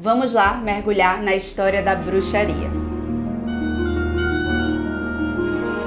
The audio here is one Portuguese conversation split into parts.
Vamos lá mergulhar na história da bruxaria.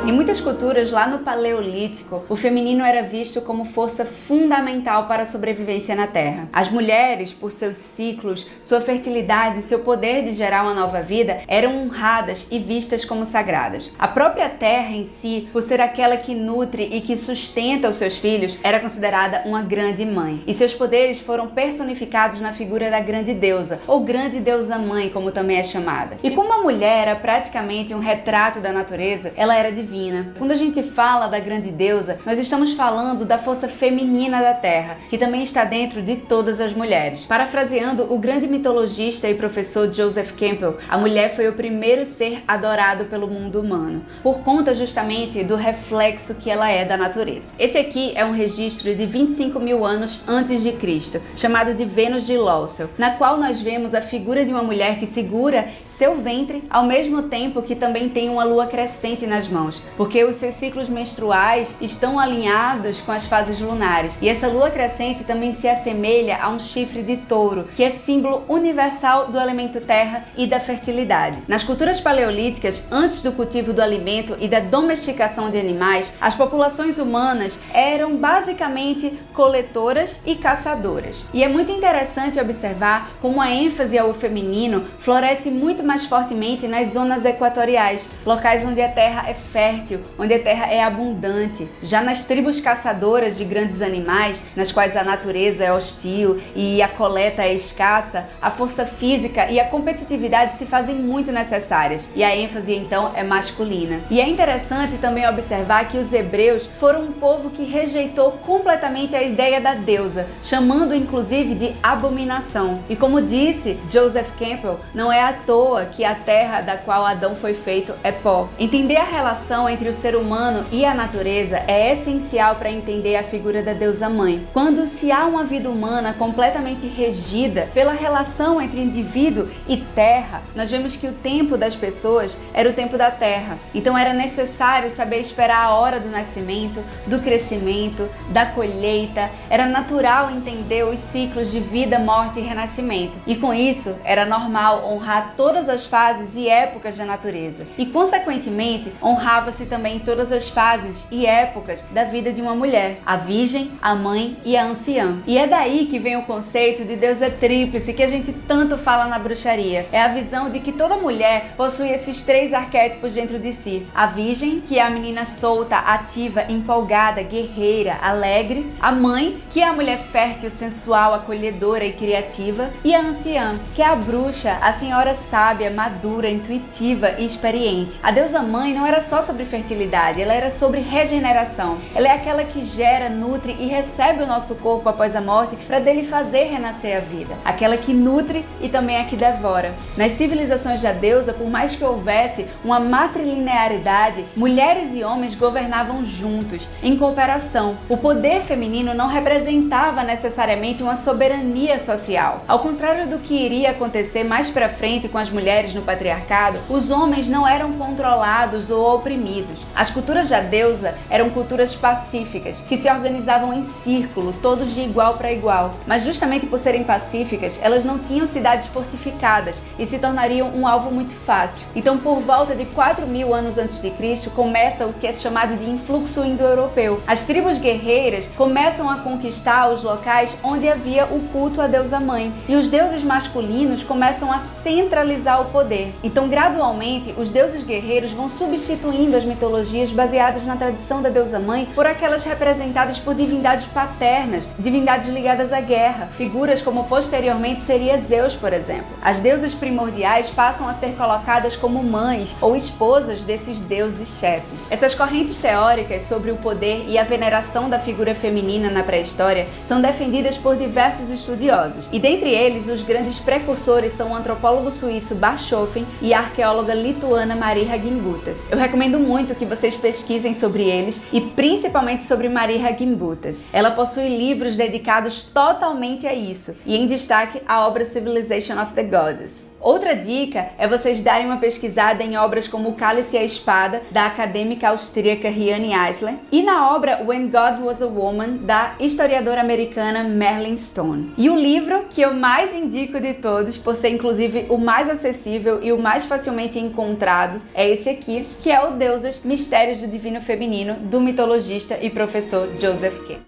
Em muitas culturas, lá no Paleolítico, o feminino era visto como força fundamental para a sobrevivência na Terra. As mulheres, por seus ciclos, sua fertilidade e seu poder de gerar uma nova vida, eram honradas e vistas como sagradas. A própria Terra em si, por ser aquela que nutre e que sustenta os seus filhos, era considerada uma grande mãe. E seus poderes foram personificados na figura da grande deusa, ou grande deusa mãe, como também é chamada. E como a mulher era praticamente um retrato da natureza, ela era divina. Quando a gente fala da grande deusa, nós estamos falando da força feminina da Terra, que também está dentro de todas as mulheres. Parafraseando o grande mitologista e professor Joseph Campbell, a mulher foi o primeiro ser adorado pelo mundo humano, por conta justamente do reflexo que ela é da natureza. Esse aqui é um registro de 25 mil anos antes de Cristo, chamado de Vênus de Lowsell, na qual nós vemos a figura de uma mulher que segura seu ventre ao mesmo tempo que também tem uma lua crescente nas mãos, porque os seus ciclos menstruais estão alinhados com as fases lunares. E essa lua crescente também se assemelha a um chifre de touro, que é símbolo universal do elemento terra e da fertilidade. Nas culturas paleolíticas, antes do cultivo do alimento e da domesticação de animais, as populações humanas eram basicamente coletoras e caçadoras. E é muito interessante observar como a ênfase ao feminino floresce muito mais fortemente nas zonas equatoriais, locais onde a terra é fértil, onde a terra é abundante. Já nas tribos caçadoras de grandes animais, nas quais a natureza é hostil e a coleta é escassa, a força física e a competitividade se fazem muito necessárias, e a ênfase então é masculina. E é interessante também observar que os hebreus foram um povo que rejeitou completamente a ideia da deusa, chamando inclusive de abominação. E como disse Joseph Campbell, não é à toa que a terra da qual Adão foi feito é pó. Entender a relação entre o ser humano e a natureza é essencial para entender a figura da deusa mãe. Quando se há uma vida humana completamente regida pela relação entre indivíduo e terra, nós vemos que o tempo das pessoas era o tempo da terra. Então era necessário saber esperar a hora do nascimento, do crescimento, da colheita. Era natural entender os ciclos de vida, morte e renascimento. E com isso, era normal honrar todas as fases e épocas da natureza. E consequentemente, honrava-se também todas as fases e épocas da vida de uma mulher, a virgem, a mãe e a anciã. E é daí que vem o conceito de deusa tríplice que a gente tanto fala na bruxaria. É a visão de que toda mulher possui esses três arquétipos dentro de si. A virgem, que é a menina solta, ativa, empolgada, guerreira, alegre. A mãe, que é a mulher fértil, sensual, acolhedora e criativa. E a anciã, que é a bruxa, a senhora sábia, madura, intuitiva e experiente. A deusa mãe não era só sobre fertilidade, ela era sobre regeneração. Ela é aquela que gera, nutre e recebe o nosso corpo após a morte para dele fazer renascer a vida. Aquela que nutre e também a que devora. Nas civilizações da deusa, por mais que houvesse uma matrilinearidade, mulheres e homens governavam juntos, em cooperação. O poder feminino não representava necessariamente uma soberania social. Ao contrário do que iria acontecer mais para frente com as mulheres no patriarcado, os homens não eram controlados ou oprimidos. As culturas da deusa eram culturas pacíficas, que se organizavam em círculo, todos de igual para igual. Mas justamente por serem pacíficas, elas não tinham cidades fortificadas e se tornariam um alvo muito fácil. Então, por volta de 4.000 anos antes de Cristo, começa o que é chamado de influxo indo-europeu. As tribos guerreiras começam a conquistar os locais onde havia o culto à deusa mãe, e os deuses masculinos começam a centralizar o poder. Então, gradualmente, os deuses guerreiros vão substituindo as mitologias baseadas na tradição da deusa mãe por aquelas representadas por divindades paternas, divindades ligadas à guerra, figuras como posteriormente seria Zeus, por exemplo. As deusas primordiais passam a ser colocadas como mães ou esposas desses deuses chefes. Essas correntes teóricas sobre o poder e a veneração da figura feminina na pré-história são defendidas por diversos estudiosos, e dentre eles os grandes precursores são o antropólogo suíço Bachofen e a arqueóloga lituana Maria Gimbutės. Eu recomendo muito que vocês pesquisem sobre eles e principalmente sobre Marija Gimbutas. Ela possui livros dedicados totalmente a isso, e em destaque a obra Civilization of the Goddess. Outra dica é vocês darem uma pesquisada em obras como O Cálice e a Espada, da acadêmica austríaca Riane Eisler, e na obra When God Was a Woman, da historiadora americana Merlin Stone. E o livro que eu mais indico de todos, por ser inclusive o mais acessível e o mais facilmente encontrado, é esse aqui, que é o Deusas, Mistérios do Divino Feminino, do mitologista e professor Joseph K.